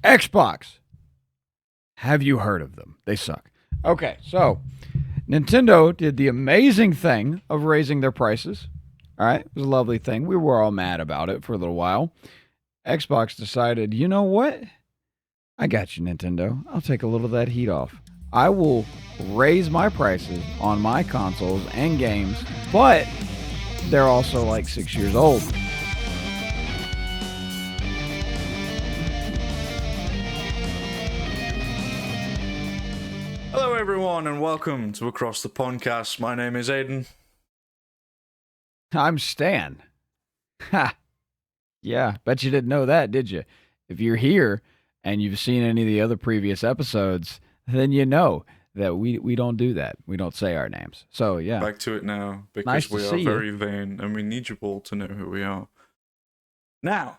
Xbox. Have you heard of them? They suck. Okay, so Nintendo did the amazing thing of raising their prices. All right, it was a lovely thing. We were all mad about it for a little while. Xbox decided, you know what? I got you, Nintendo. I'll take a little of that heat off. I will raise my prices on my consoles and games, but they're also like 6 years old. Hello everyone and welcome to Across the Podcast. My name is Aidan. I'm Stan. Ha! Yeah, bet you didn't know that, did you? If you're here and you've seen any of the other previous episodes, then you know that we don't do that. We don't say our names. So, yeah. Back to it now because Nice to we are see you. very vain and we need you all to know who we are. Now,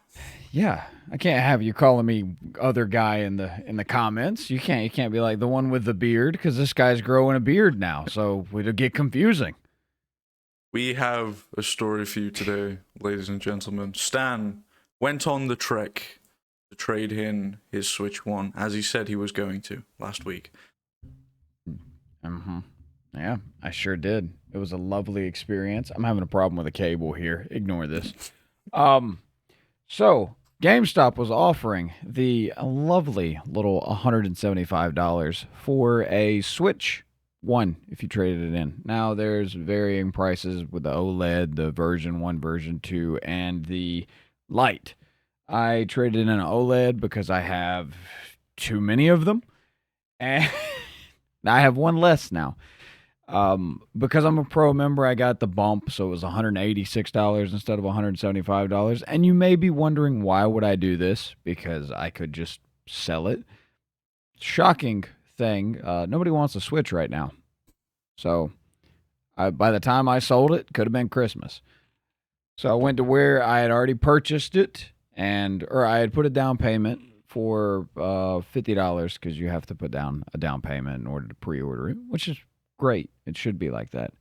Yeah, I can't have you calling me other guy in the comments. You can't be like the one with the beard because this guy's growing a beard now, so it'll get confusing. we have a story for you today, ladies and gentlemen. Stan went on the trek to trade in his Switch 1 as he said he was going to last week. Yeah, I sure did. It was a lovely experience. I'm having a problem with a cable here. Ignore this. So GameStop was offering the lovely little $175 for a Switch 1 if you traded it in. Now there's varying prices with the OLED, the version 1, version 2, and the Lite. I traded in an OLED because I have too many of them, and I have one less now. Because I'm a pro member, I got the bump, so it was $186 instead of $175. And you may be wondering, why would I do this? Because I could just sell it. Shocking thing, nobody wants a Switch right now. So by the time I sold it, could have been Christmas. So I went to where I had already purchased it, or I had put a down payment for $50 because you have to put down a down payment in order to pre-order it, which is great. It should be like that.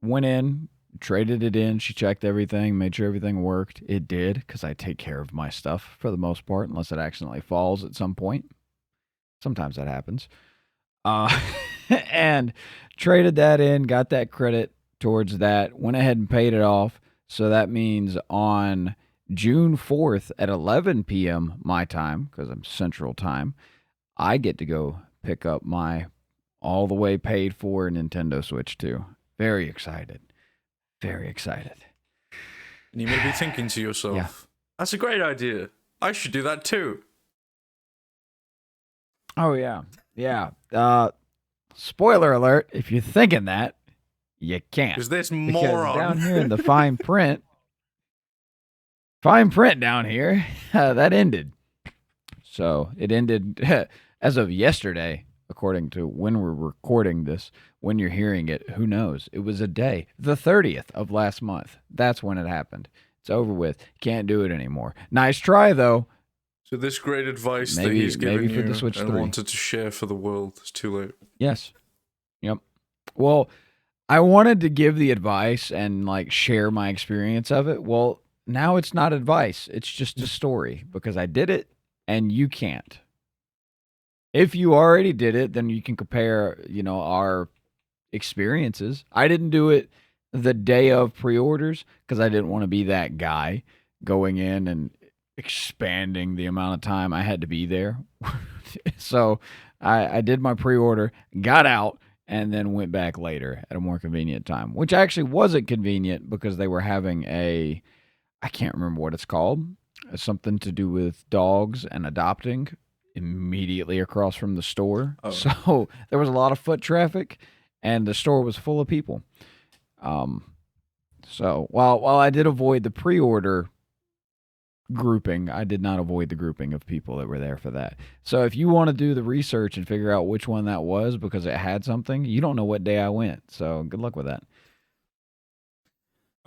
Went in, traded it in. She checked everything, made sure everything worked. It did, because I take care of my stuff for the most part, unless it accidentally falls at some point. Sometimes that happens. And traded that in, got that credit towards that, went ahead and paid it off. So that means on June 4th at 11 p.m. my time, because I'm Central Time, I get to go pick up my all the way paid for Nintendo Switch 2. Very excited. Very excited. And you may be thinking to yourself, Yeah. That's a great idea. I should do that too. Oh, yeah. Yeah. Spoiler alert, if you're thinking that, you can't. Is this Because moron? down here in the fine print down here, that ended. So it ended as of yesterday, according to when we're recording this. When you're hearing it, who knows? It was a day, the 30th of last month. That's when it happened. It's over with. Can't do it anymore. Nice try, though. So this great advice that Maybe- he's given maybe for you the Switch and 3. wanted to share for the world is too late. Yes. Yep. Well, I wanted to give the advice and share my experience of it. Well, now it's not advice. It's just a story because I did it and you can't. If you already did it, then you can compare, our experiences. I didn't do it the day of pre-orders because I didn't want to be that guy going in and expanding the amount of time I had to be there. So I did my pre-order, got out, and then went back later at a more convenient time, which actually wasn't convenient because they were having I can't remember what it's called, something to do with dogs and adopting immediately across from the store. Oh. So there was a lot of foot traffic and the store was full of people. So while I did avoid the pre-order grouping, I did not avoid the grouping of people that were there for that. So if you want to do the research and figure out which one that was because it had something, you don't know what day I went. So good luck with that.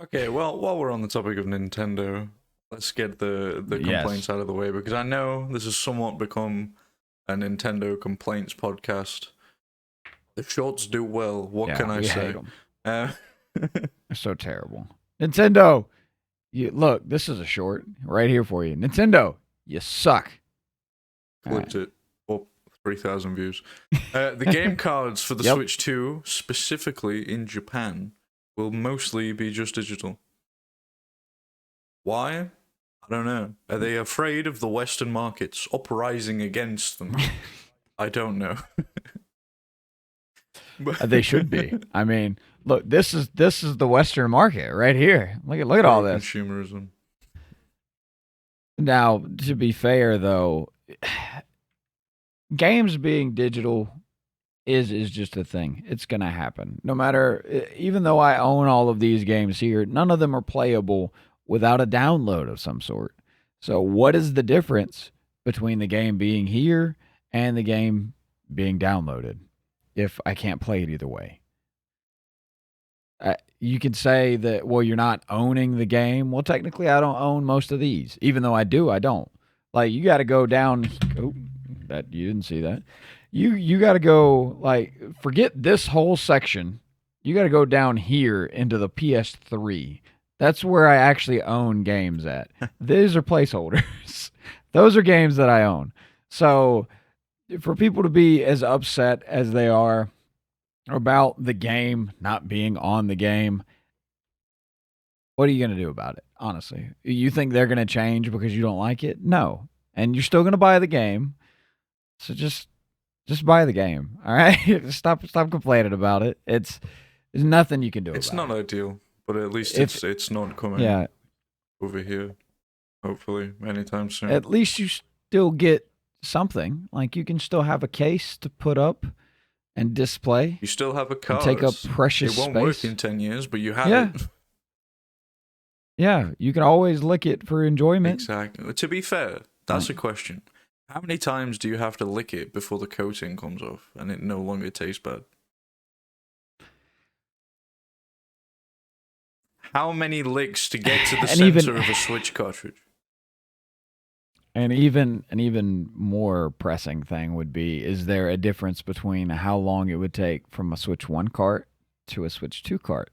Okay, well, while we're on the topic of Nintendo, let's get the Yes. complaints out of the way, because I know this has somewhat become a Nintendo complaints podcast. The shorts do well. What Yeah, can I we say? hate 'em. Uh, They're so terrible. Nintendo, look, this is a short right here for you. Nintendo, you suck. Clipped it. Oh, 3,000 views. The game cards for the Yep. Switch 2, specifically in Japan, will mostly be just digital. Why? I don't know. Are they afraid of the Western markets uprising against them? I don't know. They should be. I mean, look, this is the Western market right here. Look at all this. Consumerism. Now, to be fair though, games being digital is just a thing. It's gonna happen. No matter, even though I own all of these games here, none of them are playable without a download of some sort. So, what is the difference between the game being here and the game being downloaded if I can't play it either way? You could say that, well, you're not owning the game. Well, technically, I don't own most of these. Even though I do, I don't. Like, you got to go down. Oh, that you didn't see that. You got to go, like, forget this whole section. You got to go down here into the PS3. That's where I actually own games at. These are placeholders. Those are games that I own. So, for people to be as upset as they are about the game not being on the game, what are you going to do about it? Honestly, you think they're going to change because you don't like it? No. And you're still going to buy the game. So just buy the game. All right? stop complaining about it. There's nothing you can do It's about not it. ideal, but at least it's not coming over here, hopefully, anytime soon. At least you still get something. Like, you can still have a case to put up and display. You still have a card. Take up precious space. It won't work in 10 years, but you have it. Yeah, you can always lick it for enjoyment. Exactly. To be fair, that's a question. How many times do you have to lick it before the coating comes off and it no longer tastes bad? How many licks to get to the center of a Switch cartridge? And even more pressing thing would be, is there a difference between how long it would take from a Switch 1 cart to a Switch 2 cart?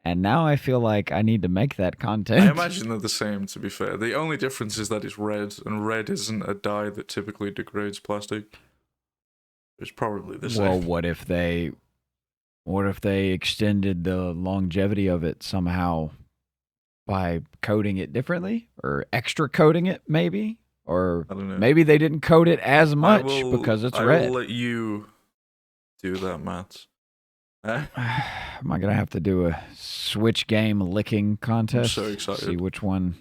And now I feel like I need to make that content. I imagine they're the same, to be fair. The only difference is that it's red, and red isn't a dye that typically degrades plastic. It's probably the same. Well, what if they extended the longevity of it somehow by coating it differently, or extra coating it maybe? Or I don't know. Maybe they didn't coat it as much because it's red. I will let you do that, Matt. Am I gonna have to do a Switch game licking contest? I'm so excited. See which one.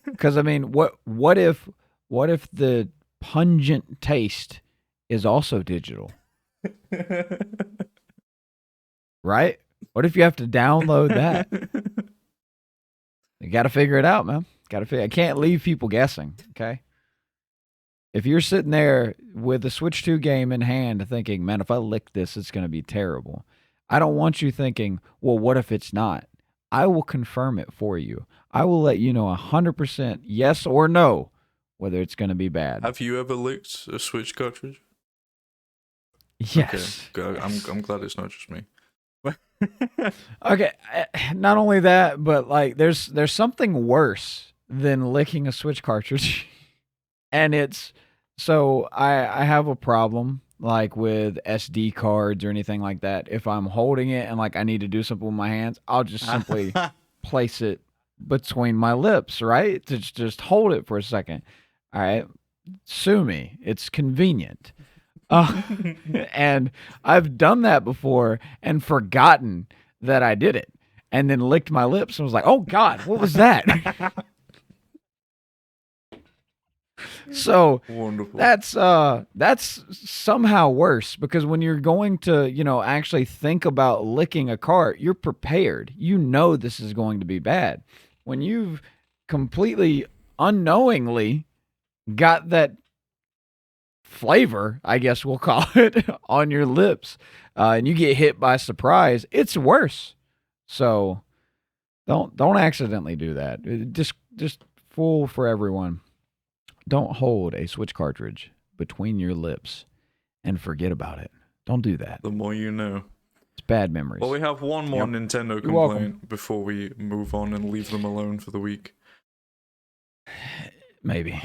Because I mean, what if the pungent taste is also digital? Right? What if you have to download that? You got to figure it out, man. I can't leave people guessing. Okay. If you're sitting there with the Switch 2 game in hand thinking, man, if I lick this, it's going to be terrible, I don't want you thinking, well, what if it's not? I will confirm it for you. I will let you know 100% yes or no whether it's going to be bad. Have you ever licked a Switch cartridge? Yes. Okay. I'm glad it's not just me. Okay. Not only that, but like there's something worse than licking a Switch cartridge. And it's, so I have a problem like with SD cards or anything like that. If I'm holding it and like I need to do something with my hands, I'll just simply place it between my lips, right? To just hold it for a second. All right. Sue me. It's convenient. And I've done that before and forgotten that I did it, and then licked my lips and was like, oh God, what was that? So wonderful. That's somehow worse, because when you're going to, actually think about licking a cart, you're prepared. You know this is going to be bad. When you've completely unknowingly got that flavor, I guess we'll call it, on your lips, and you get hit by surprise, it's worse. So don't accidentally do that. Just fool for everyone. Don't hold a Switch cartridge between your lips and forget about it. Don't do that. The more you know. It's bad memories. Well, we have one more Nintendo complaint before we move on and leave them alone for the week. Maybe.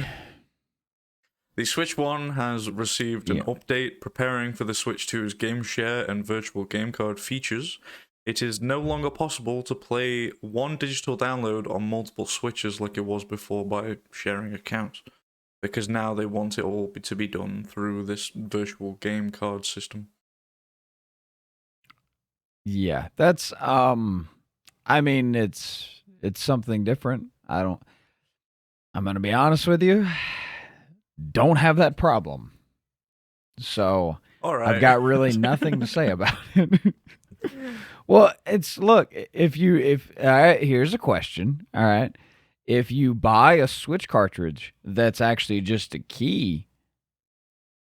The Switch 1 has received an Yeah. update preparing for the Switch 2's game share and virtual game card features. It is no longer possible to play one digital download on multiple Switches like it was before by sharing accounts, because now they want it all to be done through this virtual game card system. Yeah. That's I mean it's something different. I'm going to be honest with you. Don't have that problem. So, All I've right. got really nothing to say about it. Well, it's look, if all right, here's a question. All right. If you buy a Switch cartridge that's actually just a key,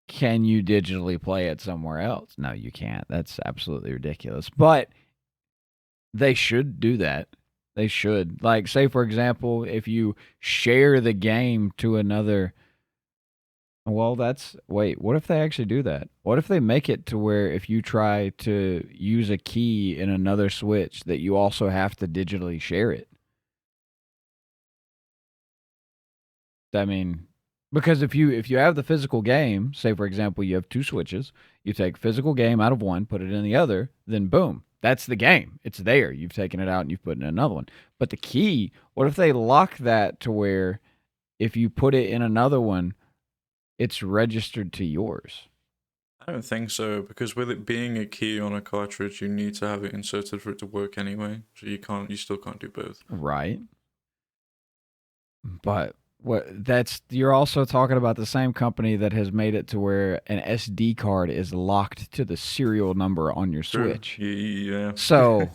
can you digitally play it somewhere else? No, you can't. That's absolutely ridiculous. But they should do that. They should. Like, say, for example, if you share the game to another. Well, wait, what if they actually do that? What if they make it to where if you try to use a key in another Switch that you also have to digitally share it? I mean, because if you have the physical game, say for example you have two Switches, you take physical game out of one, put it in the other, then boom, that's the game. It's there. You've taken it out and you've put it in another one. But the key, what if they lock that to where if you put it in another one, it's registered to yours? I don't think so, because with it being a key on a cartridge, you need to have it inserted for it to work anyway. So you still can't do both. Right. But you're also talking about the same company that has made it to where an SD card is locked to the serial number on your True. Switch. Yeah. So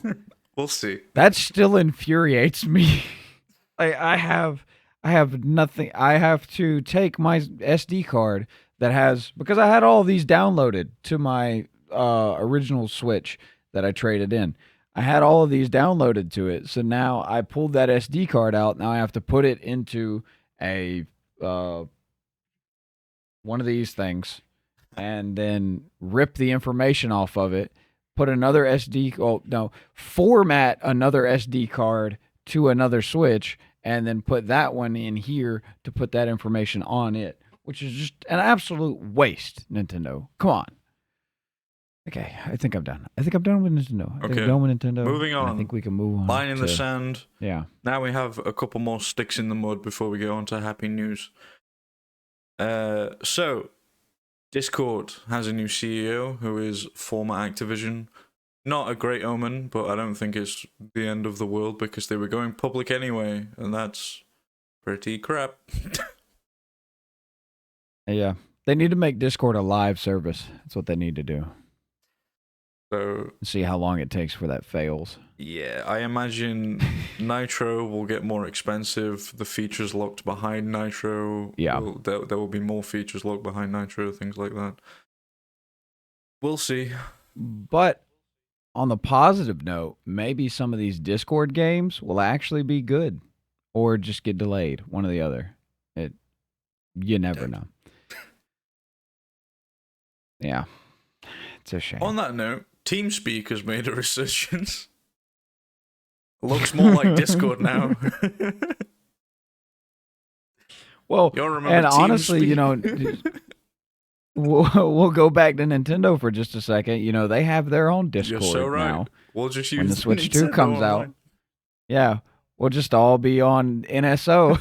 we'll see. that still infuriates me. I have nothing. I have to take my SD card that has, because I had all these downloaded to my original Switch that I traded in. I had all of these downloaded to it. So now I pulled that SD card out. Now I have to put it into a one of these things and then rip the information off of it, put another SD, oh no, format another SD card to another Switch, and then put that one in here to put that information on it, which is just an absolute waste, Nintendo. Come on. Okay, I think I'm done. I think I'm done with Nintendo. I think I'm done with Nintendo. Moving on. I think we can move on. Line in the sand. Yeah. Now we have a couple more sticks in the mud before we go on to happy news. So, Discord has a new CEO who is former Activision. Not a great omen, but I don't think it's the end of the world because they were going public anyway, and that's pretty crap. Yeah. They need to make Discord a live service. That's what they need to do. So, see how long it takes for that fails. Yeah, I imagine Nitro will get more expensive. The features locked behind Nitro. Yeah. There will be more features locked behind Nitro, things like that. We'll see. But on the positive note, maybe some of these Discord games will actually be good or just get delayed, one or the other. You never know. Yeah. It's a shame. On that note, TeamSpeak has made a resurgence. Looks more like Discord now. Well, and honestly, TeamSpeak? we'll go back to Nintendo for just a second. They have their own Discord You're so right. now. We'll just use when the Switch Nintendo 2 comes online. out. Yeah, we'll just all be on NSO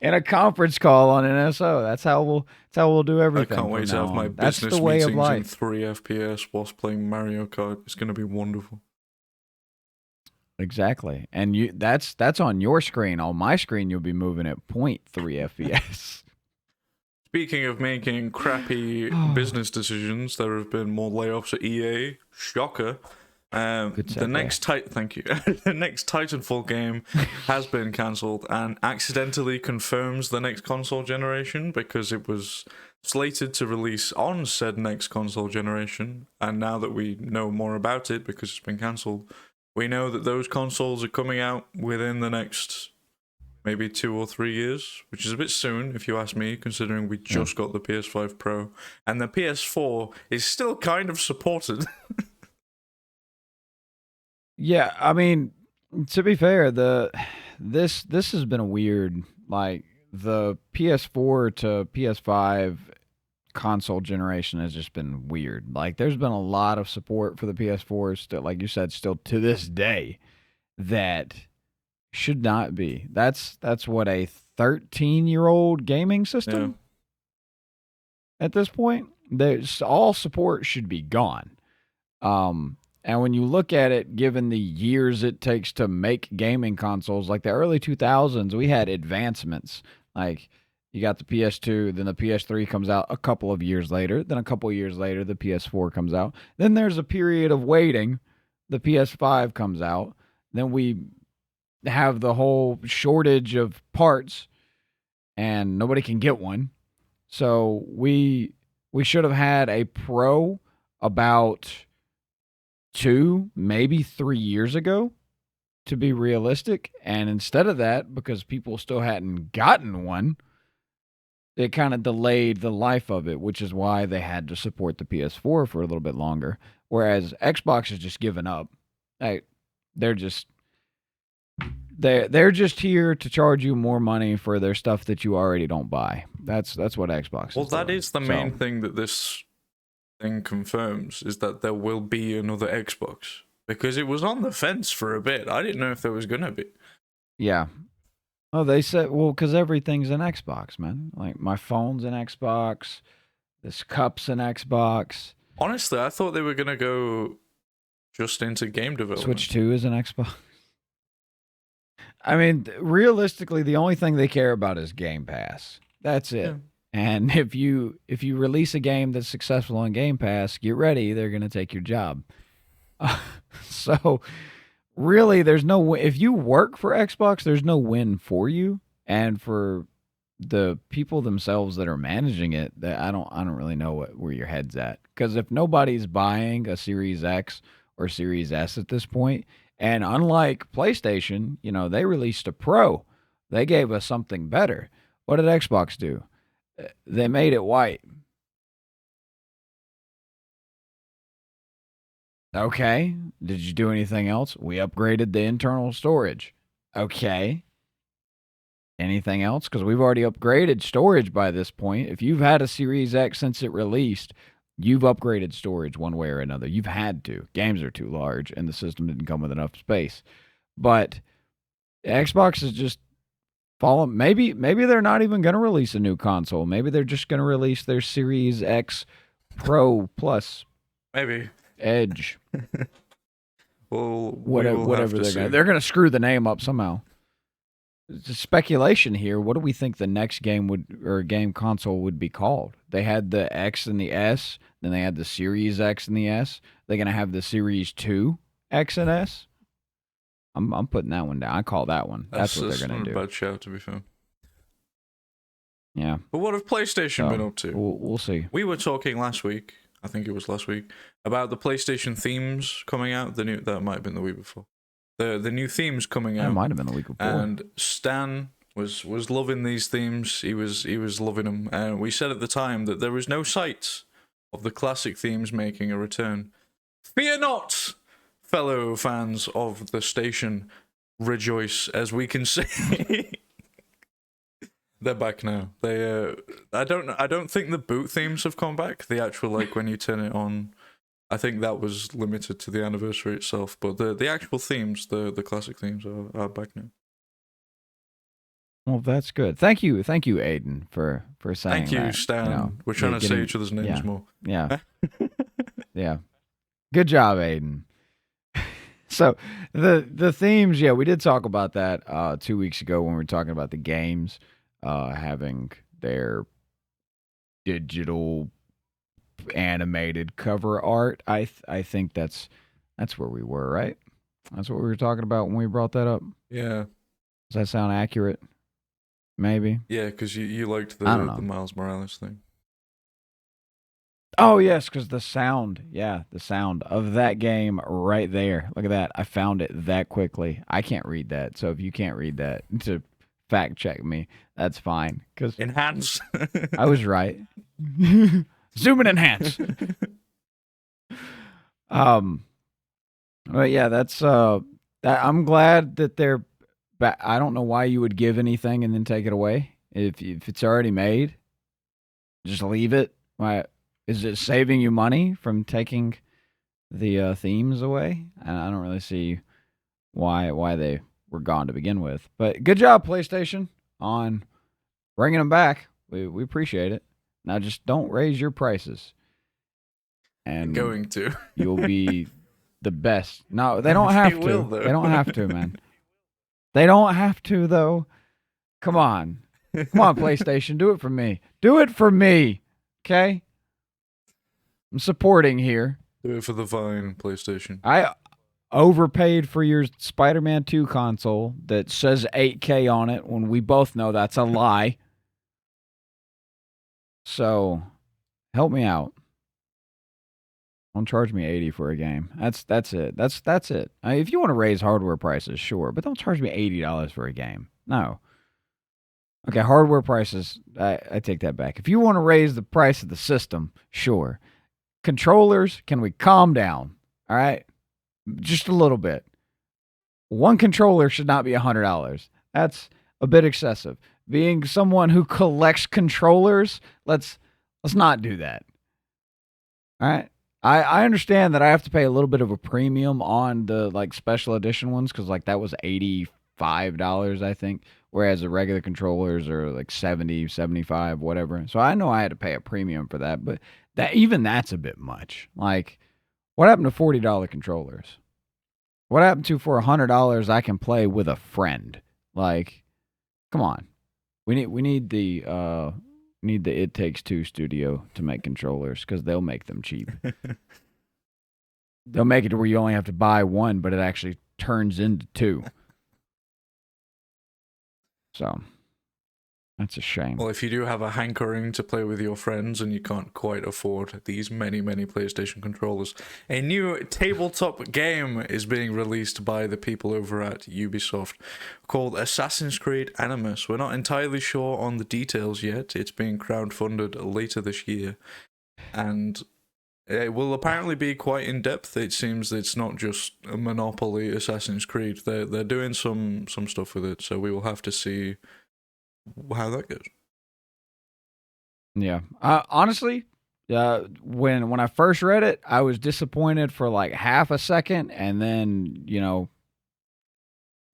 in a conference call on NSO. That's how we'll do everything. I can't wait to have my That's business the way meetings of life. in 3 FPS whilst playing Mario Kart. It's going to be wonderful. Exactly. And that's on your screen. On my screen, you'll be moving at 0.3 FPS. Speaking of making crappy business decisions, there have been more layoffs at EA. Shocker. The next thank you. The next Titanfall game has been cancelled and accidentally confirms the next console generation because it was slated to release on said next console generation. And now that we know more about it because it's been cancelled, we know that those consoles are coming out within the next maybe 2 or 3 years, which is a bit soon if you ask me, considering we just got the PS5 Pro and the PS4 is still kind of supported. Yeah, I mean, to be fair, this has been a weird Like the PS4 to PS5 console generation has just been weird. Like there's been a lot of support for the PS4 still, like you said, still to this day that should not be. That's what, a 13-year-old gaming system at this point. There's all support should be gone. And when you look at it, given the years it takes to make gaming consoles, like the early 2000s, we had advancements. Like you got the PS2, then the PS3 comes out a couple of years later. Then a couple of years later, the PS4 comes out. Then there's a period of waiting. The PS5 comes out. Then we have the whole shortage of parts, and nobody can get one. So we should have had a Pro about 2, maybe 3 years ago, to be realistic. And instead of that, because people still hadn't gotten one, it kind of delayed the life of it, which is why they had to support the PS4 for a little bit longer. Whereas Xbox has just given up. They're just here to charge you more money for their stuff that you already don't buy. That's what Xbox is. Well, that doing. is the main thing that this thing confirms, is that there will be another Xbox, because it was on the fence for a bit. I didn't know if there was gonna be. Yeah. Oh, they said, well, because everything's an Xbox, man. Like my phone's an Xbox, this cup's an Xbox. Honestly, I thought they were gonna go just into game development. Switch 2 is an Xbox. I mean, realistically, the only thing they care about is Game Pass. That's it. Yeah. And if you release a game that's successful on Game Pass, get ready, they're going to take your job. So really, there's no, if you work for Xbox, there's no win for you, and for the people themselves that are managing it. That I don't really know where your head's at, because if nobody's buying a Series X or Series S at this point, and unlike PlayStation, they released a Pro, they gave us something better. What did Xbox do? They made it white. Okay. Did you do anything else? We upgraded the internal storage. Okay. Anything else? Because we've already upgraded storage by this point. If you've had a Series X since it released, you've upgraded storage one way or another. You've had to. Games are too large, and the system didn't come with enough space. But Xbox is just following. Maybe they're not even going to release a new console. Maybe they're just going to release their Series X Pro Plus. Maybe. Edge. Well, whatever they're going to screw the name up somehow. It's speculation here. What do we think the next game game console would be called? They had the X and the S, then they had the Series X and the S. They're gonna have the Series 2 X and S. I'm putting that one down. I call that one. That's what they're gonna do. Not a bad shout, to be fair. Yeah. But what have PlayStation been up to? We'll see. We were talking last week, I think it was last week, about the PlayStation themes coming out. That might have been the week before. The new themes coming out. It might have been the week before. And Stan was loving these themes. He was loving them. And we said at the time that there was no sight of the classic themes making a return. Fear not, fellow fans of the station. Rejoice, as we can say. They're back now. They I don't think the boot themes have come back. The actual, like, when you turn it on, I think that was limited to the anniversary itself, but the actual themes, the classic themes, are back now. Well, that's good. Thank you, Aidan, for saying that. Thank you, Stan. We're trying to say each other's names more. Yeah. Yeah. Good job, Aidan. So the themes, we did talk about that 2 weeks ago when we were talking about the games having their digital animated cover art. I think that's where we were, right? That's what we were talking about when we brought that up. Yeah. Does that sound accurate? Maybe. Yeah, because you liked the Miles Morales thing. Oh yes, because the sound of that game right there. Look at that. I found it that quickly. I can't read that, so if you can't read that to fact check me, that's fine. Because enhance. I was right. Zoom and enhance. But yeah, that's I'm glad that they're I don't know why you would give anything and then take it away. If it's already made, just leave it. Why is it saving you money from taking the themes away? I don't really see why they were gone to begin with. But good job, PlayStation, on bringing them back. We appreciate it. Now just don't raise your prices, and Going to. you'll be the best. No, they don't have They to. will, though. They don't have to, man. They don't have to, though. Come on. Come on, PlayStation. Do it for me. Do it for me. Okay? I'm supporting here. Do it for the Vine, PlayStation. I overpaid for your Spider-Man 2 console that says 8K on it when we both know that's a lie. So, help me out. Don't charge me $80 for a game. That's it. That's it. If you want to raise hardware prices, sure, but don't charge me $80 for a game. No. Okay, hardware prices, I take that back. If you want to raise the price of the system, sure. Controllers, can we calm down? All right? Just a little bit. One controller should not be $100. That's a bit excessive. Being someone who collects controllers, let's not do that. All right? I understand that I have to pay a little bit of a premium on the like special edition ones because like that was $85, I think, whereas the regular controllers are like 70, 75, whatever. So I know I had to pay a premium for that, but that's a bit much. Like, what happened to $40 controllers? What happened to for $100 I can play with a friend? Like, come on. We need the It Takes Two studio to make controllers because they'll make them cheap. They'll make it to where you only have to buy one, but it actually turns into two. So, that's a shame. Well, if you do have a hankering to play with your friends and you can't quite afford these many PlayStation controllers, a new tabletop game is being released by the people over at Ubisoft called Assassin's Creed Animus. We're not entirely sure on the details yet. It's being crowdfunded later this year, and it will apparently be quite in-depth. It seems it's not just a Monopoly Assassin's Creed. They're doing some stuff with it, so we will have to see how that goes. Yeah. Honestly, when I first read it, I was disappointed for like half a second, and then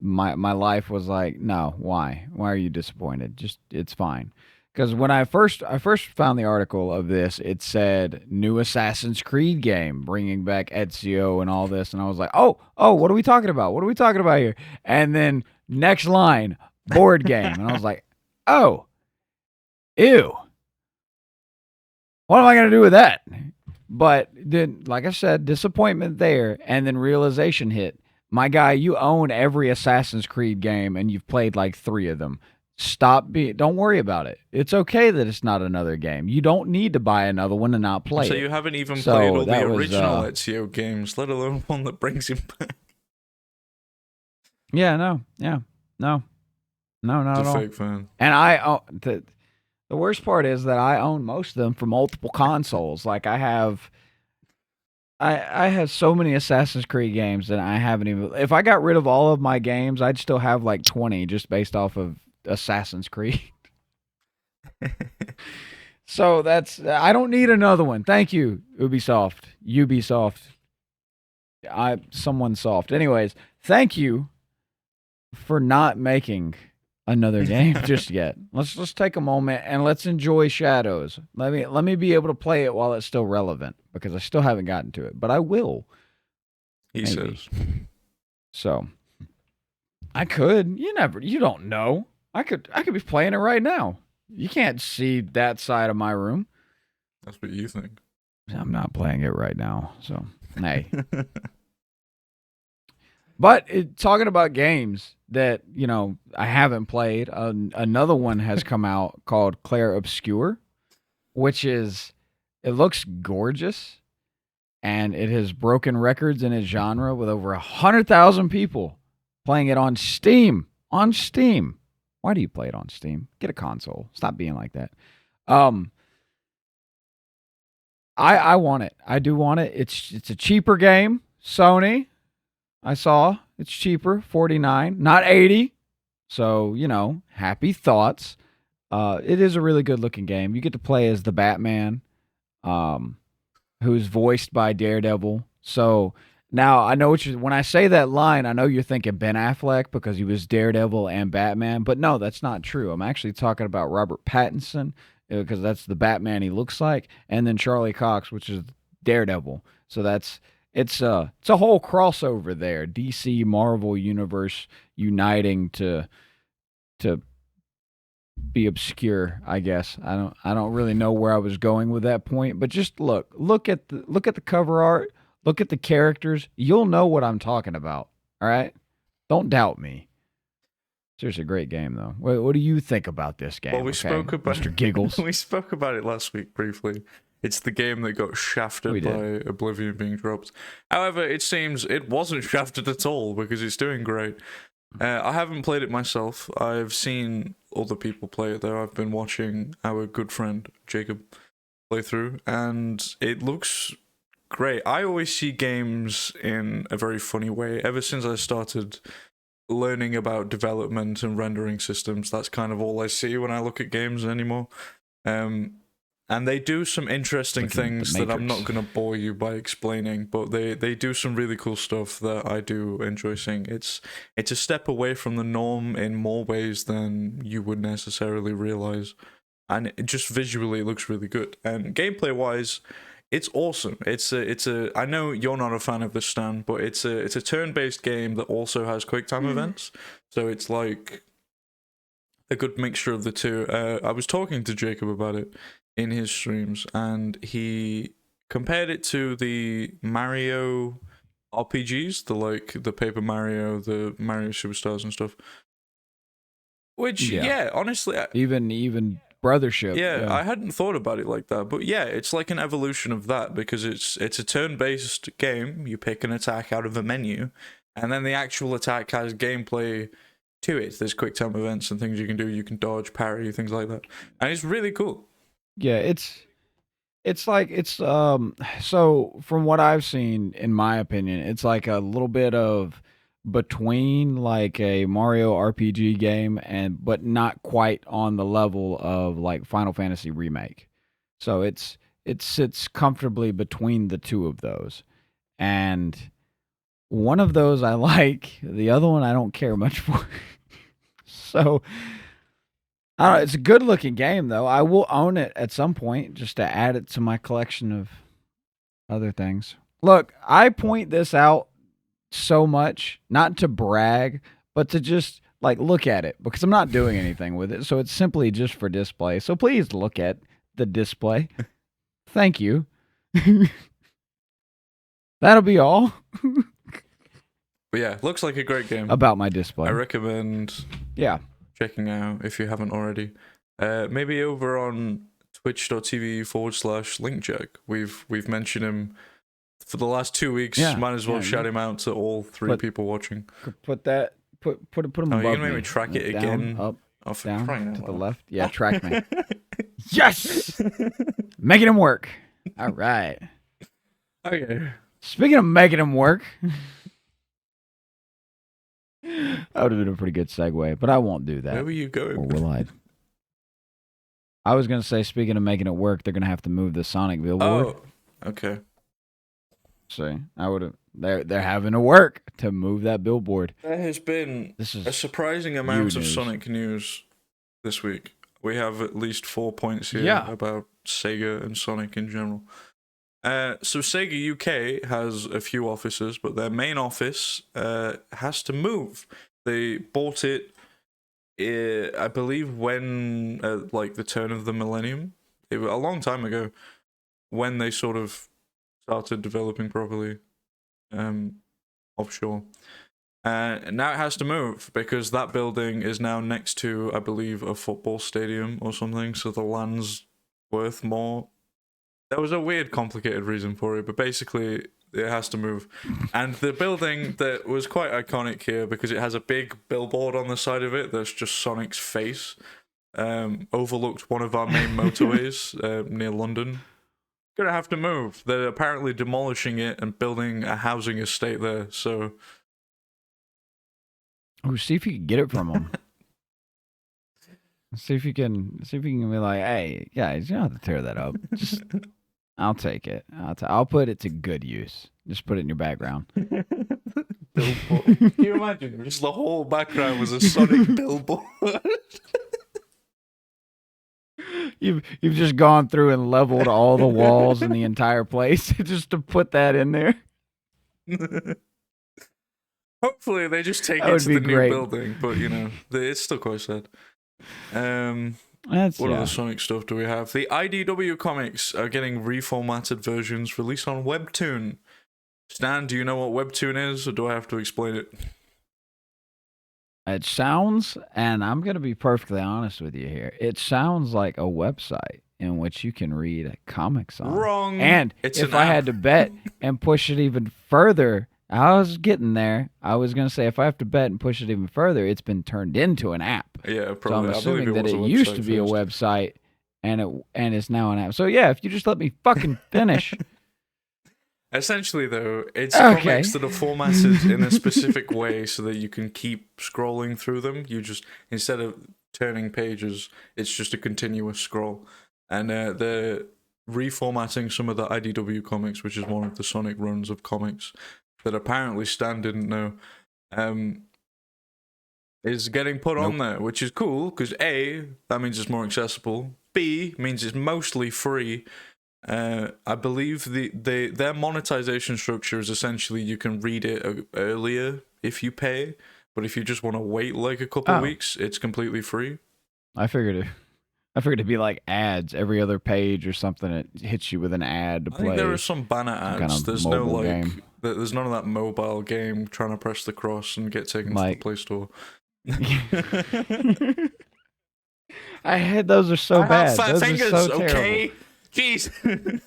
my life was like, no, why? Why are you disappointed? Just it's fine. Because when I first found the article of this, it said new Assassin's Creed game bringing back Ezio and all this, and I was like, oh, what are we talking about? What are we talking about here? And then next line, board game, and I was like, oh, ew. What am I going to do with that? But then, like I said, disappointment there, and then realization hit. My guy, you own every Assassin's Creed game, and you've played like 3 of them. Don't worry about it. It's okay that it's not another game. You don't need to buy another one and not play it. So you haven't even played all the original Ezio games, let alone one that brings him back. Yeah, no, not at all. Fake fan. And the worst part is that I own most of them for multiple consoles. Like I have so many Assassin's Creed games that I haven't even. If I got rid of all of my games, I'd still have like 20 just based off of Assassin's Creed. So I don't need another one. Thank you, Ubisoft. Someone soft. Anyways, thank you for not making another game just yet. Let's take a moment and let's enjoy Shadows. Let me be able to play it while it's still relevant because I still haven't gotten to it, but I will. He says. So I could. You don't know. I could be playing it right now. You can't see that side of my room. That's what you think. I'm not playing it right now. So, hey. But talking about games that, I haven't played, another one has come out called Claire Obscure, which it looks gorgeous, and it has broken records in its genre with over 100,000 people playing it on Steam. On Steam. Why do you play it on Steam? Get a console. Stop being like that. I want it. I do want it. It's a cheaper game. Sony. I saw it's cheaper, $49, not $80. So, happy thoughts. It is a really good looking game. You get to play as the Batman, um, who's voiced by Daredevil. So now I know when I say that line, I know you're thinking Ben Affleck because he was Daredevil and Batman, but no, that's not true. I'm actually talking about Robert Pattinson because that's the Batman he looks like, and then Charlie Cox, which is Daredevil. So it's a whole crossover there. DC Marvel universe uniting to be obscure, I guess. I don't really know where I was going with that point, but just look at the cover art, look at the characters. You'll know what I'm talking about. All right? Don't doubt me. Seriously, great game though. What do you think about this game? Well, we Okay, spoke about Mr. Giggles. we spoke about it last week briefly. It's the game that got shafted by Oblivion being dropped. However, it seems it wasn't shafted at all because it's doing great. I haven't played it myself. I've seen other people play it though. I've been watching our good friend Jacob play through, and it looks great. I always see games in a very funny way. Ever since I started learning about development and rendering systems, that's kind of all I see when I look at games anymore. And they do some interesting things that I'm not going to bore you by explaining, but they do some really cool stuff that I do enjoy seeing. It's a step away from the norm in more ways than you would necessarily realize, and it just visually looks really good. And gameplay wise, it's awesome. It's a. I know you're not a fan of this, Stan, but it's a turn-based game that also has quick time events. So it's like a good mixture of the two. I was talking to Jacob about it in his streams, and he compared it to the Mario RPGs, the Paper Mario, the Mario Superstars and stuff. Which, yeah honestly, even Brothership. Yeah, I hadn't thought about it like that, but yeah, it's like an evolution of that because it's a turn-based game. You pick an attack out of a menu, and then the actual attack has gameplay to it. There's quick time events and things you can do. You can dodge, parry, things like that, and it's really cool. Yeah, it's like so from what I've seen, in my opinion, it's like a little bit of between like a Mario RPG game but not quite on the level of like Final Fantasy Remake. So it sits comfortably between the two of those. And one of those I like, the other one I don't care much for. So I don't know, it's a good looking game though. I will own it at some point just to add it to my collection of other things. Look, I point this out so much, not to brag, but to just like look at it because I'm not doing anything with it. So it's simply just for display. So please look at the display. Thank you. That'll be all. But yeah, looks like a great game. About my display. I recommend checking out if you haven't already. Maybe over on twitch.tv/linkjack. We've mentioned him for the last 2 weeks. Might as well shout him out to all three people watching. Put him above me. You're gonna make me track it again. Up, down, to the left. Yeah, Oh. track me. Yes! Making him work. All right. Okay. Speaking of making him work, that would have been a pretty good segue, but I won't do that. Where were you going? Or will I? I was going to say, speaking of making it work, they're going to have to move the Sonic billboard. Oh, okay. See, I would have. They're having to work to move that billboard. There has been a surprising amount of Sonic news this week. We have at least 4 points here about Sega and Sonic in general. So Sega UK has a few offices, but their main office has to move. They bought it, I believe, when like the turn of the millennium. It was a long time ago when they sort of started developing properly offshore. And now it has to move because that building is now next to, I believe, a football stadium or something, so the land's worth more. There was a weird, complicated reason for it, but basically it has to move. And the building that was quite iconic here because it has a big billboard on the side of it that's just Sonic's face, overlooked one of our main motorways near London. Gonna have to move. They're apparently demolishing it and building a housing estate there, so... Oh, see if you can get it from them. See if you can be like, hey guys, you don't have to tear that up. Just I'll take it. I'll put it to good use. Just put it in your background. Billboard. Can you imagine? Just the whole background was a Sonic billboard. You've just gone through and leveled all the walls in the entire place just to put that in there. Hopefully they just take That it to the great. new building, but it's still quite sad. What other Sonic stuff do we have? The IDW comics are getting reformatted versions released on Webtoon. Stan, do you know what Webtoon is, or do I have to explain it? It sounds, and I'm going to be perfectly honest with you here, it sounds like a website in which you can read comics on. Wrong. And if I had to bet and push it even further, I was getting there. I was going to say, if I have to bet and push it even further, it's been turned into an app. Yeah, probably. So I'm assuming that it used to be a website, and it's now an app. So yeah, if you just let me fucking finish. Essentially, though, it's comics that are formatted in a specific way so that you can keep scrolling through them. You just, instead of turning pages, it's just a continuous scroll. And they're reformatting some of the IDW comics, which is one of the Sonic runs of comics that apparently Stan didn't know, is getting put on there, which is cool, because A, that means it's more accessible. B, means it's mostly free. I believe their monetization structure is essentially you can read it earlier if you pay, but if you just want to wait like a couple weeks, it's completely free. I figured it'd be like ads every other page or something. It hits you with an ad to play. I think there are some banner ads. Kind of there's no like, there's none of that mobile game trying to press the cross and get taken to the Play Store. I had those are so bad. Fat those fingers, are so okay? Terrible. Jeez.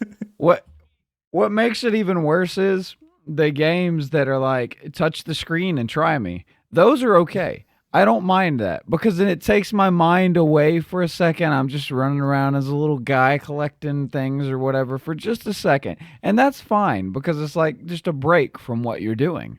What makes it even worse is the games that are like touch the screen and try me. Those are okay. I don't mind that because then it takes my mind away for a second. I'm just running around as a little guy collecting things or whatever for just a second. And that's fine because it's like just a break from what you're doing.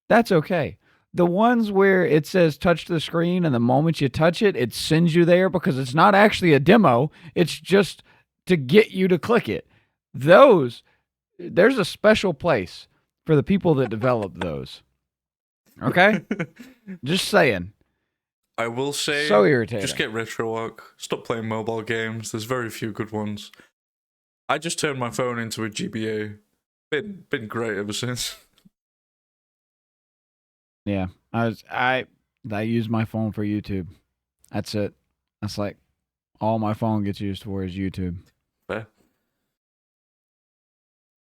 That's okay. The ones where it says touch the screen and the moment you touch it, it sends you there because it's not actually a demo. It's just to get you to click it. There's a special place for the people that develop those. Okay? Just saying. I will say, so irritating. Just get RetroArch. Stop playing mobile games. There's very few good ones. I just turned my phone into a GBA. Been great ever since. Yeah, I use my phone for YouTube. That's it. That's like all my phone gets used for is YouTube. Fair.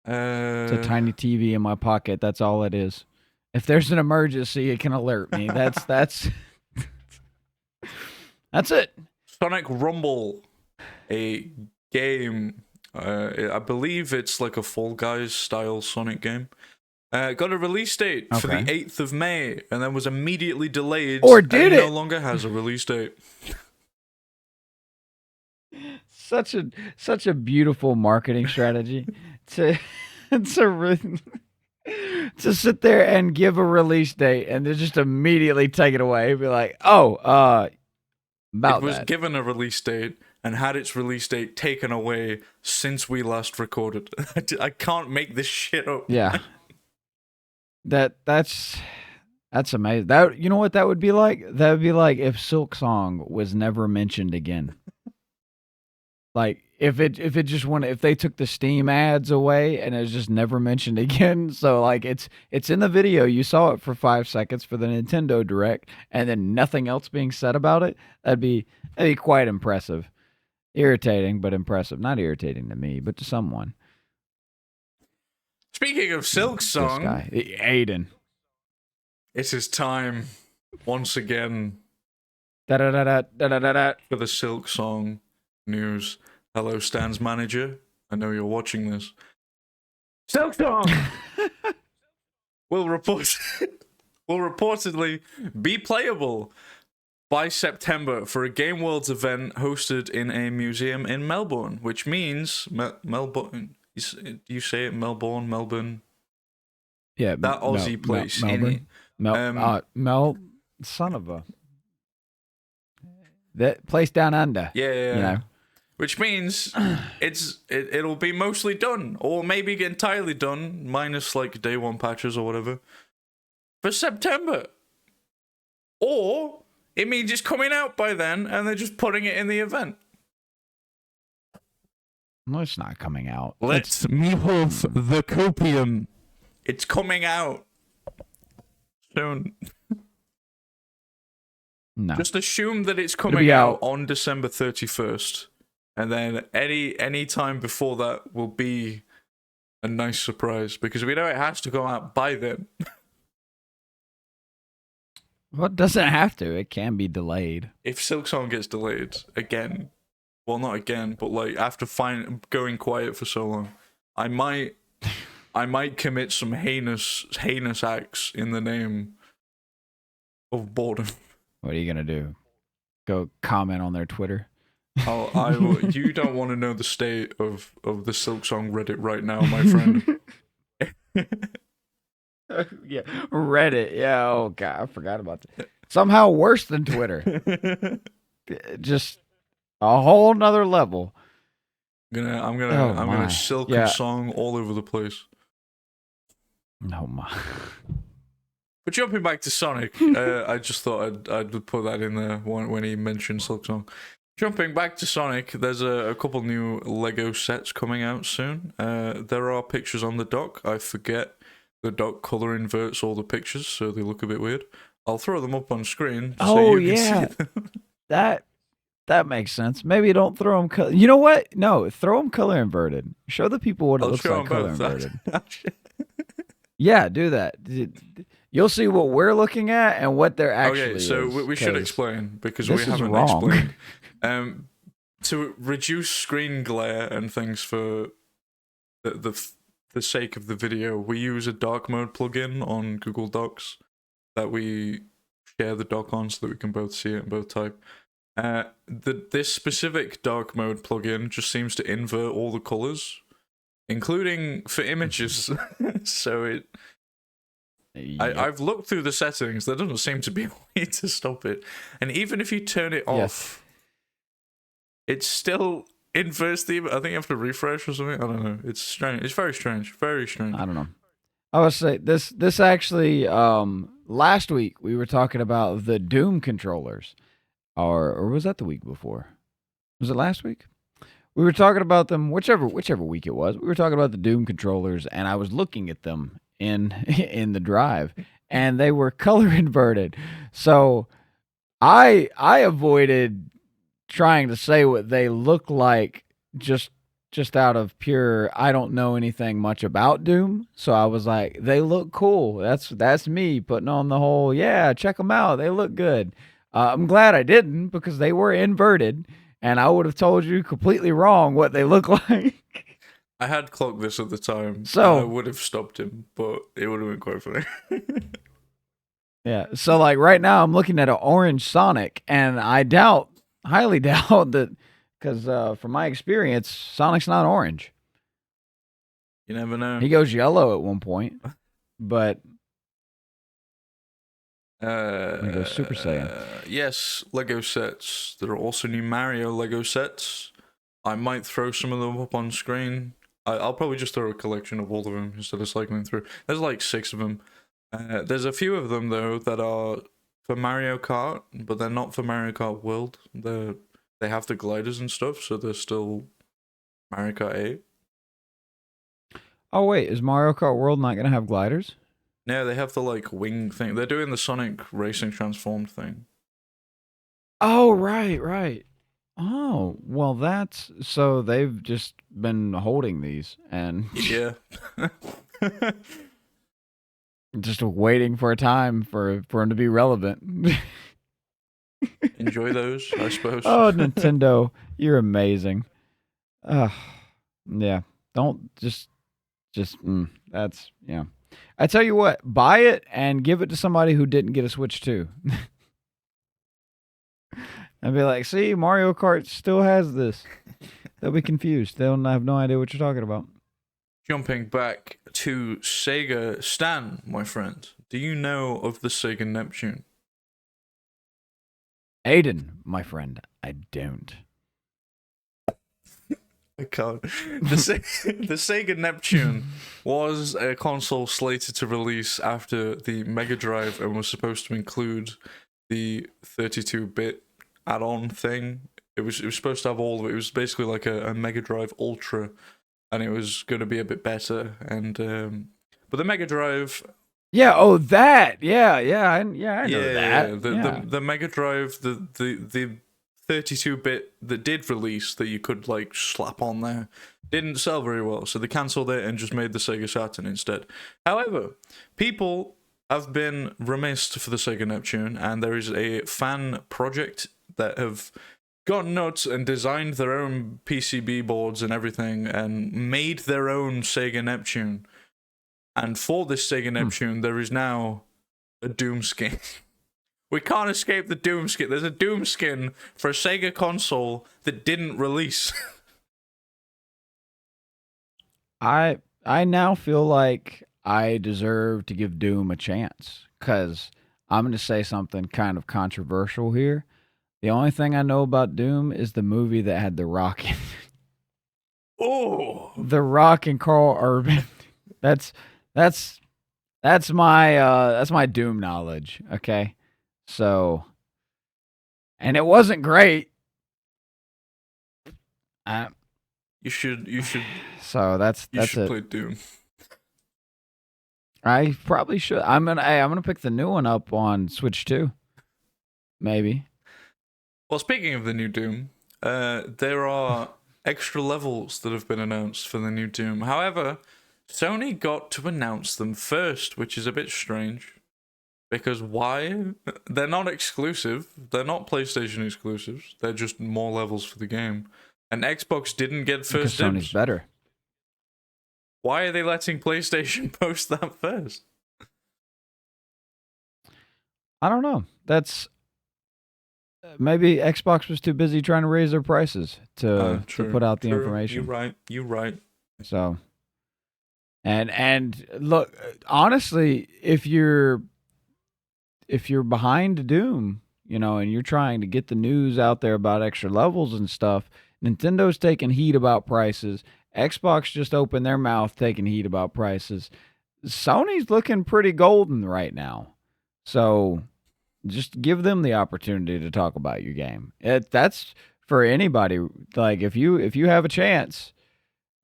It's a tiny TV in my pocket. That's all it is. If there's an emergency, it can alert me. That's that's it. Sonic Rumble, a game. I believe it's like a Fall Guys style Sonic game. Got a release date for the 8th of May, and then was immediately delayed. Or did it? No longer has a release date. Such a beautiful marketing strategy to sit there and give a release date and then just immediately take it away. Be like, it was given a release date and had its release date taken away since we last recorded. I can't make this shit up. Yeah. That's amazing. That, you know what that would be like? That would be like if Silk Song was never mentioned again. Like if they took the Steam ads away and it was just never mentioned again. So like it's in the video. You saw it for 5 seconds for the Nintendo Direct, and then nothing else being said about it. That'd be quite impressive. Irritating, but impressive. Not irritating to me, but to someone. Speaking of Silk Song, this guy, Aidan. It is time once again for the Silk Song news. Hello, Stan's manager. I know you're watching this. Silk Song will reportedly be playable by September for a Game Worlds event hosted in a museum in Melbourne, which means Melbourne. Do you say it Melbourne? Yeah, that Aussie place. Melbourne. Son of a. that place down under. Yeah. Which means it'll be mostly done, or maybe entirely done, minus like day one patches or whatever, for September. Or it means it's coming out by then, and they're just putting it in the event. No, it's not coming out. Let's me off the copium. It's coming out soon. No. Just assume that it's coming out on December 31st. And then any time before that will be a nice surprise, because we know it has to come out by then. Well, it doesn't have to. It can be delayed. If Silksong gets delayed again, well, not again, but like after going quiet for so long, I might commit some heinous acts in the name of boredom. What are you gonna do? Go comment on their Twitter? You don't want to know the state of the Silksong Reddit right now, my friend. Yeah, Reddit. Yeah. Oh God, I forgot about that. Somehow worse than Twitter. Just a whole nother level. I'm gonna silk a song all over the place. No my. But jumping back to Sonic, I just thought I'd put that in there when he mentioned Silksong. Jumping back to Sonic, there's a couple new Lego sets coming out soon. There are pictures on the dock. I forget the dock color inverts all the pictures, so they look a bit weird. I'll throw them up on screen so you can see them. That makes sense. Maybe don't throw them You know what? No, throw them color inverted. Show the people what it looks like color inverted. Yeah, do that. You'll see what we're looking at and what they're actually. Okay, so we should explain, because we haven't wrong. explained. To reduce screen glare and things for the sake of the video, we use a dark mode plugin on Google Docs that we share the dock on so that we can both see it and both type. This specific dark mode plugin just seems to invert all the colors, including for images. So it. Yep. I've looked through the settings. There doesn't seem to be a way to stop it, and even if you turn it off, it's still inverts the. I think you have to refresh or something. I don't know. It's strange. It's very strange. Very strange. I don't know. I would say this actually. Last week we were talking about the Doom controllers, or was that the week before? Was it last week? We were talking about them. Whichever week it was, we were talking about the Doom controllers, and I was looking at them in the drive, and they were color inverted. So I avoided trying to say what they look like just out of pure I don't know anything much about Doom. So I was like, they look cool. That's me putting on the whole, yeah, check them out. They look good. I'm glad I didn't, because they were inverted, and I would have told you completely wrong what they look like. I had clocked this at the time, so I would have stopped him, but it would have been quite funny. Yeah, so like right now I'm looking at an orange Sonic, and I highly doubt that, because from my experience, Sonic's not orange. You never know. He goes yellow at one point, but he goes Super Saiyan. Yes, Lego sets. There are also new Mario Lego sets. I might throw some of them up on screen. I'll probably just throw a collection of all of them instead of cycling through. There's like 6 of them. There's a few of them, though, that are for Mario Kart, but they're not for Mario Kart World. They have the gliders and stuff, so they're still Mario Kart 8. Oh, wait, is Mario Kart World not going to have gliders? No, they have the, like, wing thing. They're doing the Sonic Racing Transformed thing. Oh, right. Oh, well, that's... So they've just been holding these, and... Yeah. Just waiting for a time for them to be relevant. Enjoy those, I suppose. Oh, Nintendo, you're amazing. Yeah. Don't that's, yeah. I tell you what, buy it and give it to somebody who didn't get a Switch too. And be like, see, Mario Kart still has this. They'll be confused. They'll have no idea what you're talking about. Jumping back to Sega, Stan, my friend, do you know of the Sega Neptune? Aidan, my friend, I don't. I can't. The Sega Neptune was a console slated to release after the Mega Drive and was supposed to include the 32-bit add-on thing. It was supposed to have all of it. It was basically like a Mega Drive Ultra, and it was going to be a bit better. And but the Mega Drive. Yeah. Oh, that. Yeah. I know that. Yeah. Yeah. The Mega Drive, the 32-bit that did release that you could like slap on there didn't sell very well, so they cancelled it and just made the Sega Saturn instead. However, people have been remiss for the Sega Neptune, and there is a fan project that have gone nuts and designed their own PCB boards and everything and made their own Sega Neptune. And for this Sega Neptune, there is now a Doom skin. We can't escape the Doom skin. There's a Doom skin for a Sega console that didn't release. I now feel like I deserve to give Doom a chance because I'm going to say something kind of controversial here. The only thing I know about Doom is the movie that had The Rock in it. Oh, The Rock and Carl Urban. That's my Doom knowledge. Okay, so and it wasn't great. you should. So that's it. Play Doom. I probably should. I'm gonna pick the new one up on Switch 2. Maybe. Well, speaking of the new Doom, there are extra levels that have been announced for the new Doom. However, Sony got to announce them first, which is a bit strange. Because why? They're not exclusive. They're not PlayStation exclusives. They're just more levels for the game. And Xbox didn't get first because Sony's dibs. better. Why are they letting PlayStation post that first? I don't know. That's maybe Xbox was too busy trying to raise their prices to put out the information. You're right. So, and look, honestly, if you're behind Doom, and you're trying to get the news out there about extra levels and stuff, Nintendo's taking heat about prices. Xbox just opened their mouth taking heat about prices. Sony's looking pretty golden right now. So just give them the opportunity to talk about your game. That's for anybody. Like if you have a chance,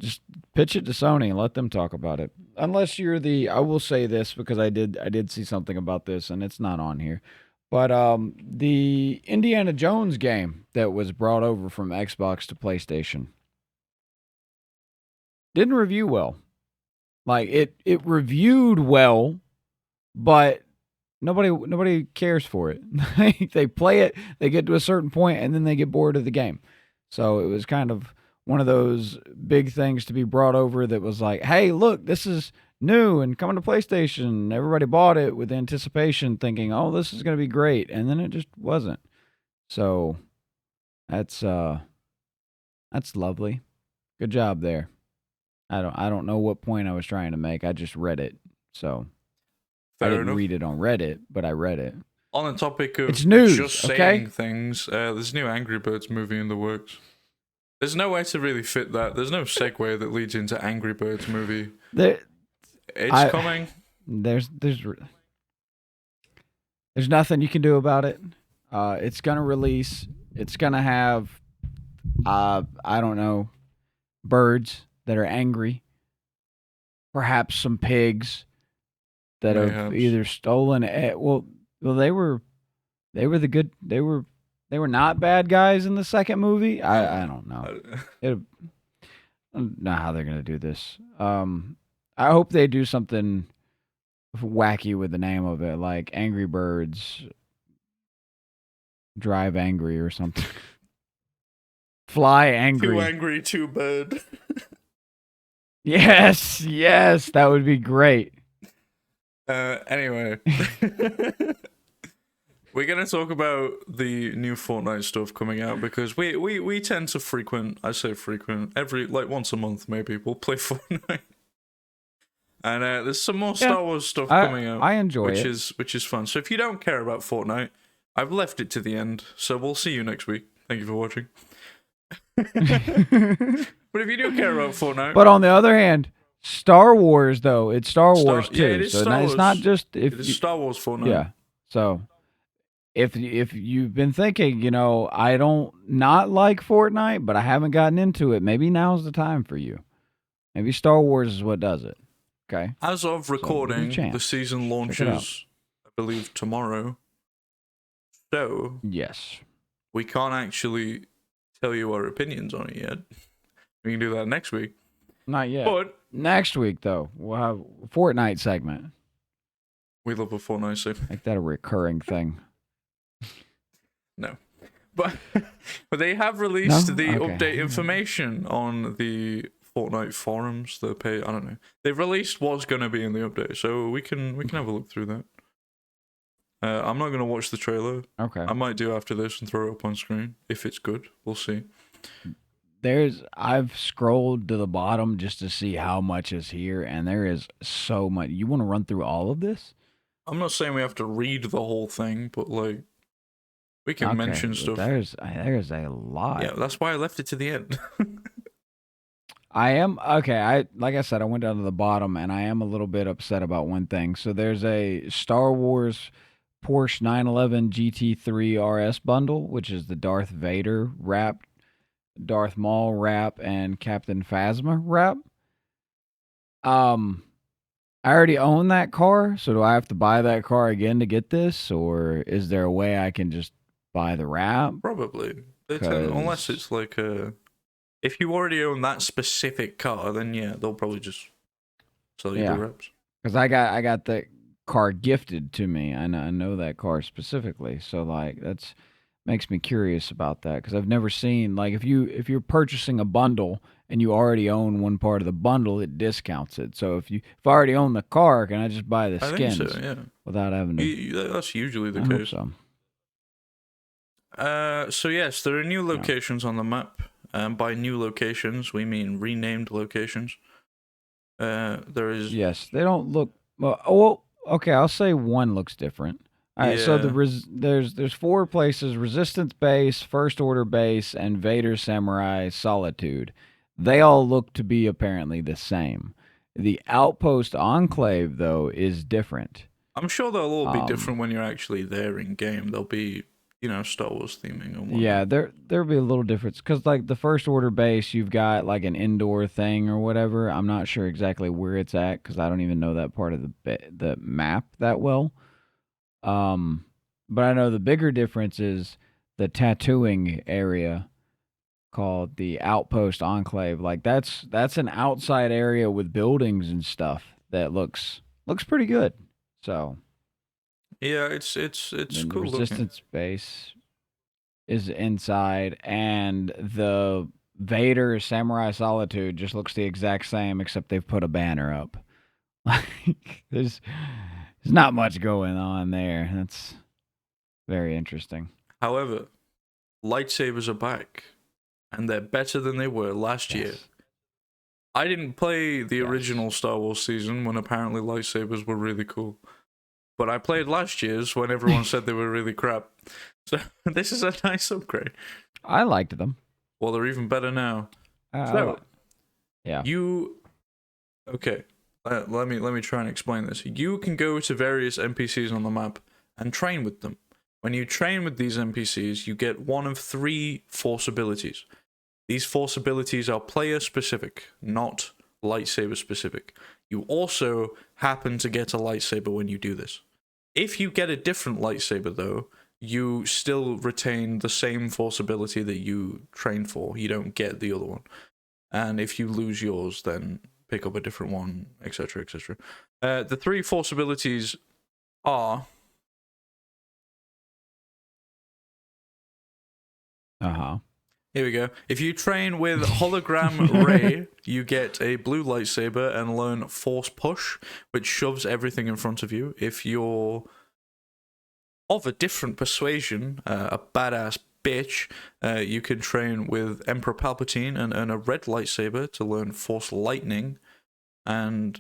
just pitch it to Sony and let them talk about it. Unless you're I will say this because I did see something about this and it's not on here. But the Indiana Jones game that was brought over from Xbox to PlayStation didn't review well. Like it reviewed well, but nobody cares for it. They play it, they get to a certain point, and then they get bored of the game. So it was kind of one of those big things to be brought over that was like, hey, look, this is new and coming to PlayStation. Everybody bought it with anticipation, thinking, oh, this is going to be great, and then it just wasn't. So that's lovely. Good job there. I don't know what point I was trying to make. I just read it. So I didn't read it on Reddit, but I read it. On the topic of it's news, just saying things, there's a new Angry Birds movie in the works. There's no way to really fit that. There's no segue that leads into Angry Birds movie. It's coming. There's nothing you can do about it. It's gonna release. It's gonna have I don't know, birds that are angry. Perhaps some pigs that have either stolen it. Well, they were the good. They were not bad guys in the second movie. I don't know. I don't know how they're gonna do this. I hope they do something wacky with the name of it, like Angry Birds Drive Angry or something. Fly Angry. Too angry, too bad. Yes, that would be great. Anyway. We're going to talk about the new Fortnite stuff coming out because we tend to frequent, every, like once a month maybe, we'll play Fortnite. And there's some more Star Wars stuff coming out. I enjoy it. Which is fun. So if you don't care about Fortnite, I've left it to the end, so we'll see you next week. Thank you for watching. But if you do care about Fortnite, but on the other hand, Star Wars though, it's Star Wars too. Yeah, it is so Star it's Wars. not just if it is Star Wars Fortnite. Yeah. So if you've been thinking, I don't not like Fortnite, but I haven't gotten into it, maybe now's the time for you. Maybe Star Wars is what does it. Okay. As of recording, the season launches, I believe, tomorrow. So yes, we can't actually tell you our opinions on it yet. We can do that next week. Not yet. But next week though, we'll have a Fortnite segment. We love a Fortnite segment. Make that a recurring thing. No. But they have released the update information on the Fortnite forums. The page, I don't know. They've released what's going to be in the update, so we can have a look through that. I'm not going to watch the trailer. Okay. I might do after this and throw it up on screen if it's good. We'll see. I've scrolled to the bottom just to see how much is here, and there is so much. You want to run through all of this? I'm not saying we have to read the whole thing, but like we can mention stuff. There's a lot. Yeah, that's why I left it to the end. I am okay. Like I said, I went down to the bottom, and I am a little bit upset about one thing. So there's a Star Wars Porsche 911 GT3 RS bundle, which is the Darth Vader wrap, Darth Maul wrap, and Captain Phasma wrap. I already own that car, so do I have to buy that car again to get this, or is there a way I can just buy the wrap? Probably. Unless it's like a... If you already own that specific car, then yeah, they'll probably just sell you the wraps. Because I got the car gifted to me. I know that car specifically, so like that's makes me curious about that because I've never seen like if you're purchasing a bundle and you already own one part of the bundle, it discounts it. So if I already own the car, can I just buy the skins? I think so, yeah. Without having to. That's usually the case. Hope so. So yes, there are new locations on the map. By new locations, we mean renamed locations. There is... Yes, they don't look... Well, okay, I'll say one looks different. All right, so there's 4 places: Resistance Base, First Order Base, and Vader Samurai Solitude. They all look to be apparently the same. The Outpost Enclave, though, is different. I'm sure they'll all be different when you're actually there in game. They'll be... Star Wars theming and whatnot. Yeah, there'll be a little difference because, like, the First Order base, you've got like an indoor thing or whatever. I'm not sure exactly where it's at because I don't even know that part of the map that well. But I know the bigger difference is the tattooing area called the Outpost Enclave. Like that's an outside area with buildings and stuff that looks pretty good. So. Yeah, it's cool. Resistance base is inside, and the Vader Samurai Solitude just looks the exact same, except they've put a banner up. Like there's not much going on there. That's very interesting. However, lightsabers are back, and they're better than they were last year. I didn't play the original Star Wars season when apparently lightsabers were really cool. But I played last year's when everyone said they were really crap. So this is a nice upgrade. I liked them. Well, they're even better now. Yeah. Okay. Let me try and explain this. You can go to various NPCs on the map and train with them. When you train with these NPCs, you get one of 3 Force abilities. These Force abilities are player specific, not lightsaber specific. You also happen to get a lightsaber when you do this. If you get a different lightsaber, though, you still retain the same Force ability that you trained for. You don't get the other one. And if you lose yours, then pick up a different one, etc., etc. The 3 Force abilities are... Here we go. If you train with Hologram Ray, you get a blue lightsaber and learn Force Push, which shoves everything in front of you. If you're of a different persuasion, a badass bitch, you can train with Emperor Palpatine and earn a red lightsaber to learn Force Lightning. And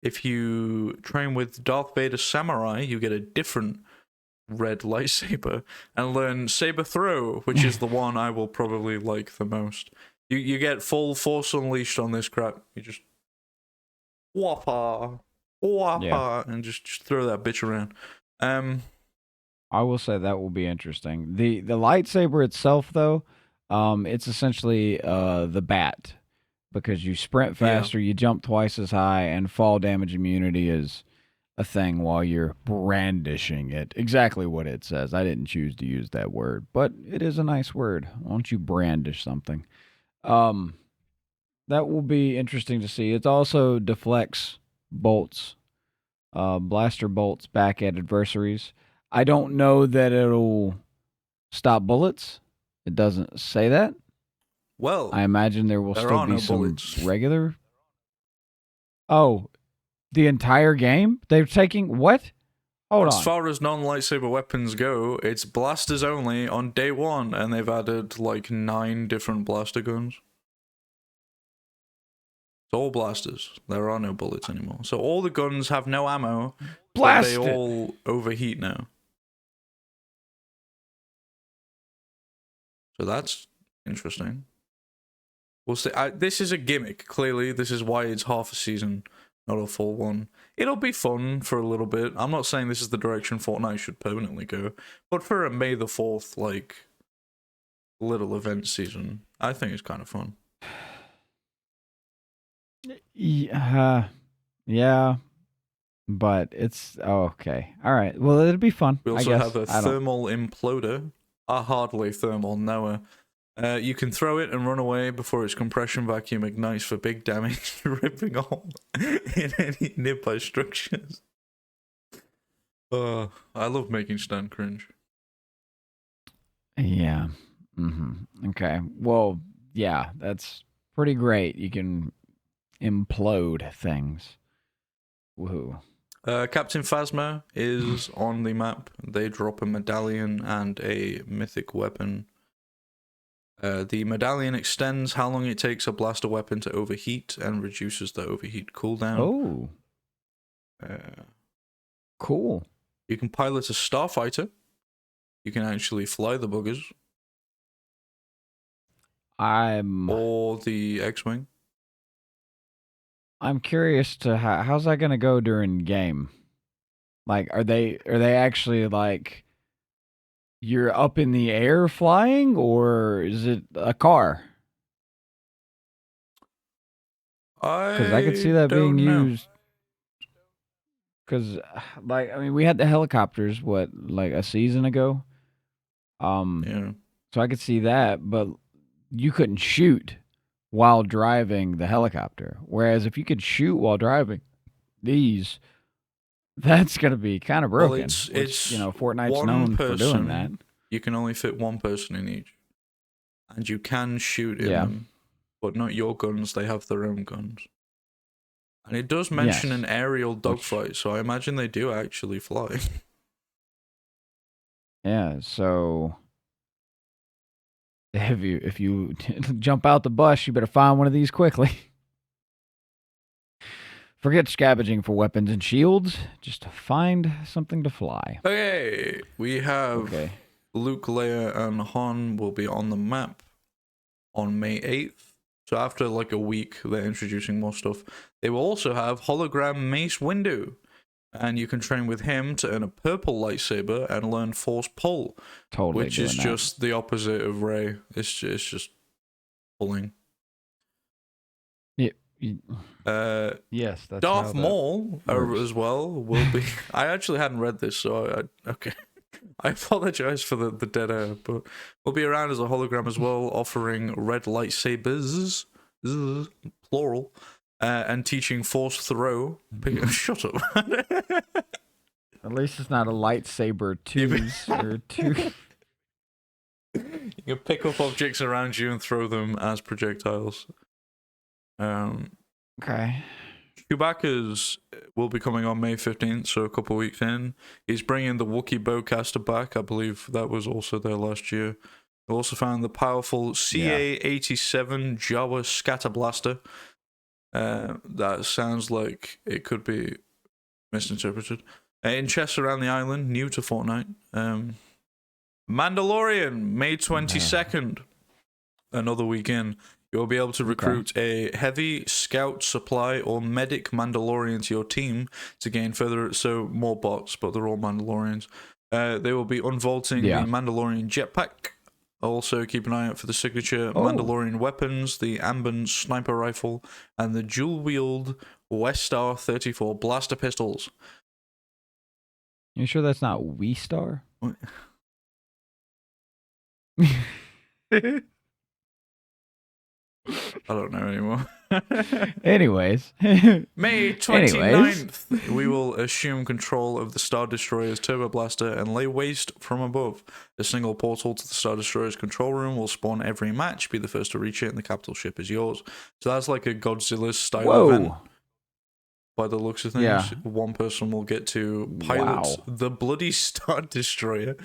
if you train with Darth Vader Samurai, you get a different red lightsaber and learn saber throw, which is the one I will probably like the most. You get full Force Unleashed on this crap. You just whoppa, whoppa, and just throw that bitch around. I will say that will be interesting. The lightsaber itself, though, it's essentially the bat, because you sprint faster, you jump twice as high, and fall damage immunity is a thing while you're brandishing it. Exactly what it says. I didn't choose to use that word, but it is a nice word. Why don't you brandish something? That will be interesting to see. It also deflects bolts, blaster bolts back at adversaries. I don't know that it'll stop bullets. It doesn't say that. Well, I imagine there will still be some bullets. regular. Oh, the entire game? They're taking what? Hold on. As far as non-lightsaber weapons go, it's blasters only on day one, and they've added like 9 different blaster guns. It's all blasters. There are no bullets anymore. So all the guns have no ammo, but they all overheat now. So that's interesting. We'll see. This is a gimmick. Clearly, this is why it's half a season, not a full one. It'll be fun for a little bit. I'm not saying this is the direction Fortnite should permanently go, but for a May the 4th, like, little event season, I think it's kind of fun. Yeah, but it's okay. All right. Well, it'll be fun. We also have a thermal imploder. Hardly thermal, Noah. You can throw it and run away before its compression vacuum ignites for big damage, ripping a hole in any nearby structures. I love making Stan cringe. Yeah. Okay. Well, yeah, that's pretty great. You can implode things. Woohoo. Captain Phasma is on the map. They drop a medallion and a mythic weapon. The medallion extends how long it takes a blaster weapon to overheat and reduces the overheat cooldown. Oh. Cool. You can pilot a starfighter. You can actually fly the buggers. Or the X-Wing. I'm curious to how's that going to go during game? Like, are they actually like you're up in the air flying, or is it a car? Because I could see that being used. Because, like, I mean, we had the helicopters like a season ago. Yeah. So I could see that, but you couldn't shoot while driving the helicopter. Whereas if you could shoot while driving these, that's going to be kind of broken. Well, it's Fortnite's known for doing that. You can only fit one person in each. And you can shoot in them, but not your guns. They have their own guns. And it does mention an aerial dogfight, so I imagine they do actually fly. Yeah, so if you jump out the bus, you better find one of these quickly. Forget scavenging for weapons and shields. Just find something to fly. Okay, we have Luke, Leia, and Han will be on the map on May 8th. So after like a week, they're introducing more stuff. They will also have hologram Mace Windu. And you can train with him to earn a purple lightsaber and learn Force Pull. Totally. Which is just the opposite of Rey. It's just pulling. Yes, that's Darth Maul as well will be. I actually hadn't read this, so okay. I apologize for the dead air, but will be around as a hologram as well, offering red lightsabers, plural, and teaching Force Throw. Shut up. At least it's not a lightsaber twos or two. You can pick up objects around you and throw them as projectiles. Okay. Chewbacca's will be coming on May 15th, so a couple weeks in. He's bringing the Wookiee bowcaster back. I believe that was also there last year. We also found the powerful CA-87 Jawa scatter blaster. That sounds like it could be misinterpreted. In chests around the island, new to Fortnite. Mandalorian, May 22nd. Another weekend. You'll be able to recruit a heavy scout supply or medic Mandalorian to your team to gain further. So more bots, but they're all Mandalorians. They will be unvaulting the Mandalorian jetpack. Also, keep an eye out for the signature Mandalorian weapons, the Ambon sniper rifle, and the dual-wield Westar 34 blaster pistols. You sure that's not We-Star? I don't know anymore. Anyways. May 29th, we will assume control of the Star Destroyer's turbo blaster and lay waste from above. A single portal to the Star Destroyer's control room will spawn every match. Be the first to reach it, and the capital ship is yours. So that's like a Godzilla-style event. By the looks of things, one person will get to pilot the bloody Star Destroyer.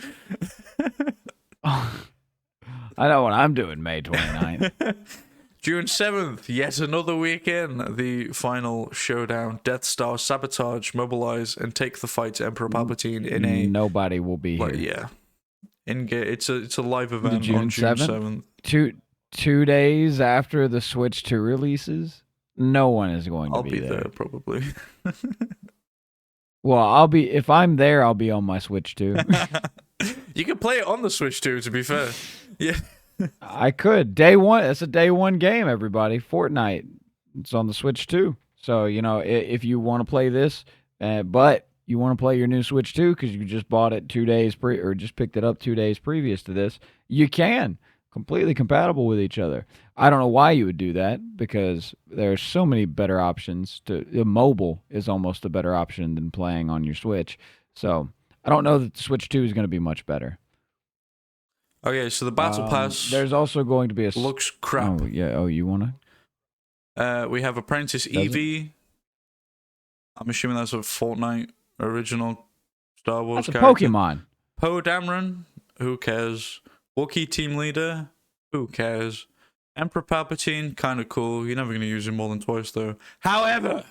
I know what I'm doing May 29th. June 7th, yet another weekend. The final showdown. Death Star, sabotage, mobilize, and take the fight to Emperor Palpatine in a... Nobody will be here. Yeah. It's a live event on June 7th. 2 days after the Switch 2 releases. No one is going to be there. I'll be there, probably. Well, if I'm there, I'll be on my Switch 2. You can play it on the Switch 2, to be fair. Yeah. I could. Day one. It's a day one game, everybody. Fortnite. It's on the Switch 2. So, if you want to play this, but you want to play your new Switch 2 because you just bought it 2 days or just picked it up 2 days previous to this, you can. Completely compatible with each other. I don't know why you would do that because there's so many better options. Mobile is almost a better option than playing on your Switch. So I don't know that the Switch 2 is going to be much better. Okay, so the Battle Pass... There's also going to be a... Looks crap. Oh, yeah. Oh, you want to? We have Apprentice Eevee. I'm assuming that's a Fortnite original Star Wars character. That's a Pokemon. Poe Dameron. Who cares? Wookiee Team Leader. Who cares? Emperor Palpatine. Kind of cool. You're never going to use him more than twice, though. However...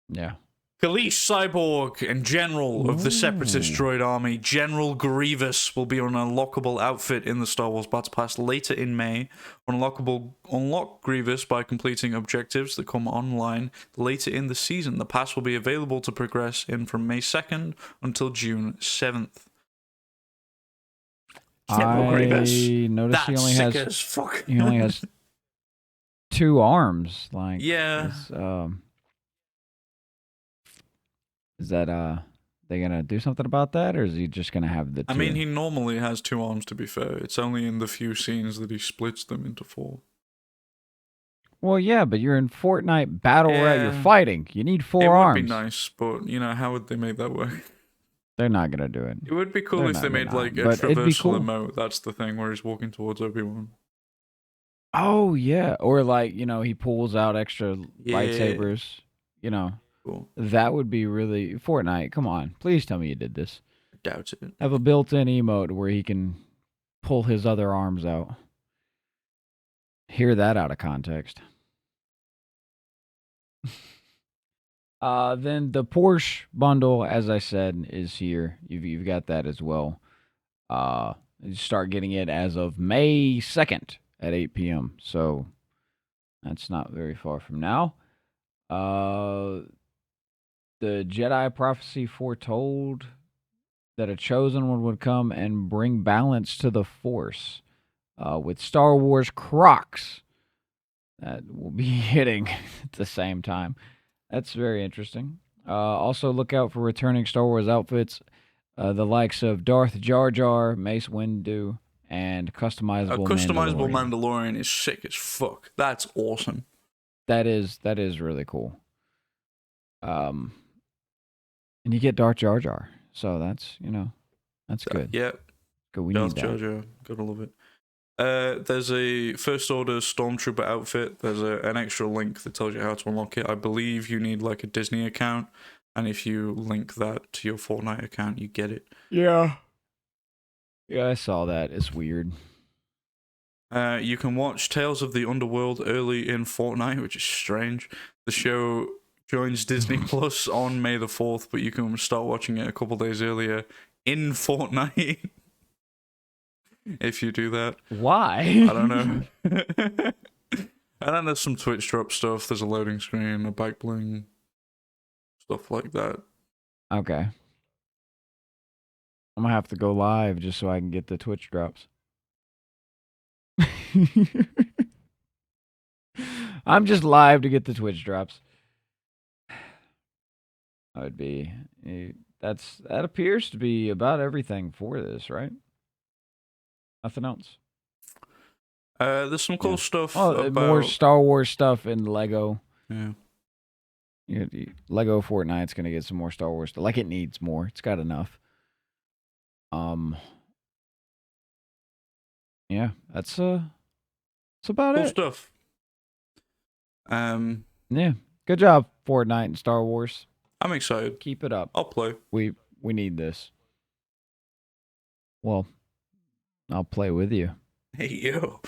Yeah. Kalish Cyborg and General of the Separatist Droid Army, General Grievous, will be on an unlockable outfit in the Star Wars Battle Pass later in May. Unlock Grievous by completing objectives that come online later in the season. The pass will be available to progress in from May 2nd until June 7th. General Grievous. Noticed he only has as fuck. He only has 2 arms. Like yeah. Is that they gonna do something about that, or is he just gonna have the 2? I mean, he normally has 2 arms, to be fair. It's only in the few scenes that he splits them into 4. Well, yeah, but you're in Fortnite battle royale. You're fighting. You need 4 arms. It would be nice, but how would they make that work? They're not gonna do it. It would be cool if they made like a traversal emote. That's the thing, where he's walking towards Obi-Wan. Oh yeah, or like he pulls out extra lightsabers. Cool. That would be really Fortnite. Come on, please tell me you did this. Doubt it. Have a built-in emote where he can pull his other arms out. Hear that out of context. Then the Porsche bundle, as I said, is here. You've got that as well. You start getting it as of May 2nd at 8 p.m. So that's not very far from now. The Jedi prophecy foretold that a chosen one would come and bring balance to the Force with Star Wars Crocs that will be hitting at the same time. That's very interesting. Also, look out for returning Star Wars outfits, the likes of Darth Jar Jar, Mace Windu, and customizable Mandalorian is sick as fuck. That's awesome. That is really cool. And you get Darth Jar Jar, so that's that's good. Yeah, good. We Darth need Jar Jar. Gotta love it. There's a First Order Stormtrooper outfit. There's an extra link that tells you how to unlock it. I believe you need like a Disney account, and if you link that to your Fortnite account, you get it. Yeah, I saw that. It's weird. You can watch Tales of the Underworld early in Fortnite, which is strange. The show joins Disney Plus on May the 4th, but you can start watching it a couple days earlier in Fortnite. If you do that. Why? I don't know. And then there's some Twitch drop stuff. There's a loading screen, a back bling, stuff like that. Okay. I'm gonna have to go live just so I can get the Twitch drops. I'm just live to get the Twitch drops. That would be that appears to be about everything for this, right? Nothing else. There's some cool stuff. Oh, more Star Wars stuff in Lego. Yeah. Lego Fortnite's gonna get some more Star Wars stuff. Like it needs more. It's got enough. Yeah, that's about cool it. Stuff. Yeah, good job, Fortnite and Star Wars. I'm excited. Keep it up. I'll play. We need this. Well, I'll play with you. Hey yo.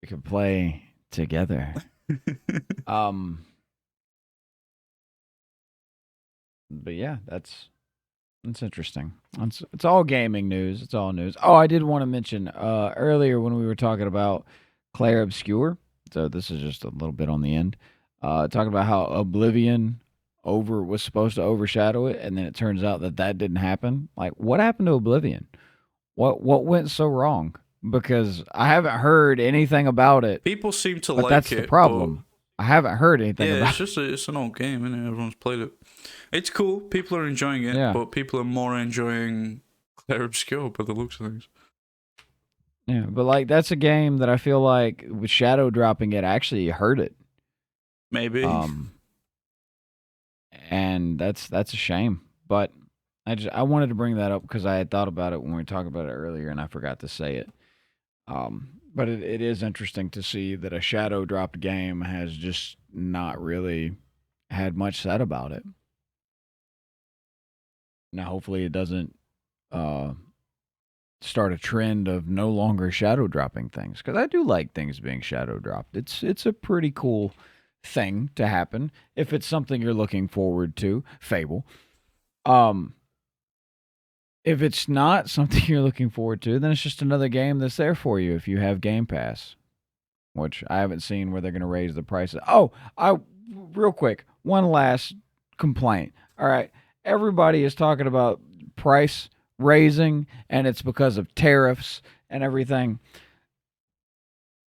We can play together. But yeah, that's interesting. It's all gaming news. It's all news. Oh, I did want to mention earlier when we were talking about Claire Obscure. So this is just a little bit on the end. Talking about how Oblivion was supposed to overshadow it, and then it turns out that didn't happen. Like, what happened to Oblivion? What went so wrong? Because I haven't heard anything about it. People seem to but like that's it. The problem. I haven't heard anything about it. Yeah, it's an old game, isn't it? Everyone's played it. It's cool. People are enjoying it, but people are more enjoying Claire Obscure by the looks of things. Yeah, but like that's a game that I feel like with shadow dropping it actually hurt it. Maybe. And that's a shame. But I wanted to bring that up because I had thought about it when we talked about it earlier, and I forgot to say it. But it is interesting to see that a shadow dropped game has just not really had much said about it. Now, hopefully, it doesn't start a trend of no longer shadow dropping things, because I do like things being shadow dropped. It's a pretty cool thing to happen if it's something you're looking forward to. Fable. If it's not something you're looking forward to, then it's just another game that's there for you if you have Game Pass, which I haven't seen where they're going to raise the prices. Oh, real quick, one last complaint. All right, everybody is talking about price raising, and it's because of tariffs and everything.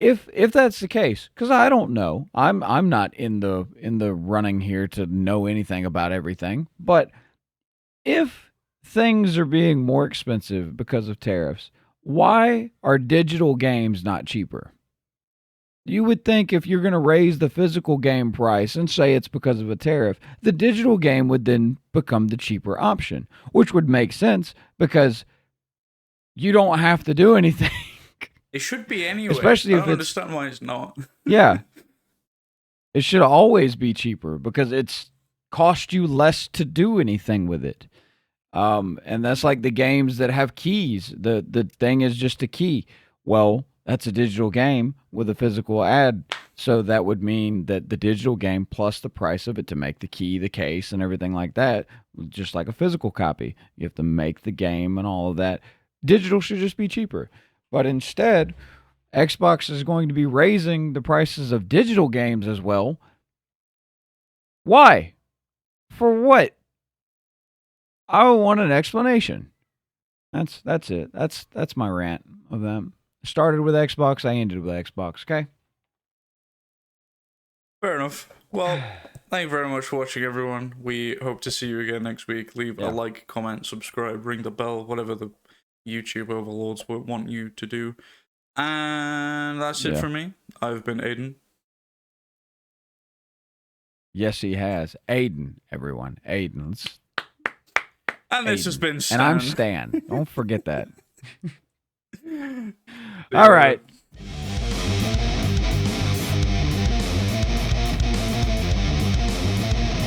If that's the case, because I don't know, I'm not in the running here to know anything about everything, but if things are being more expensive because of tariffs, why are digital games not cheaper? You would think if you're going to raise the physical game price and say it's because of a tariff, the digital game would then become the cheaper option, which would make sense because you don't have to do anything. It should be anyway. Especially if I don't understand why it's not. Yeah. It should always be cheaper because it's cost you less to do anything with it. And that's like the games that have keys. The thing is just a key. Well, that's a digital game with a physical ad. So that would mean that the digital game plus the price of it to make the key, the case, and everything like that, just like a physical copy. You have to make the game and all of that. Digital should just be cheaper. But instead, Xbox is going to be raising the prices of digital games as well. Why? For what? I want an explanation. That's it. That's my rant of them. Started with Xbox, I ended with Xbox, okay? Fair enough. Well, thank you very much for watching, everyone. We hope to see you again next week. Leave a like, comment, subscribe, ring the bell, whatever the YouTube overlords would want you to do. And that's it for me. I've been Aidan. Yes, he has. Aidan, everyone. Aidan. And this has been Stan. And I'm Stan. Don't forget that. All right.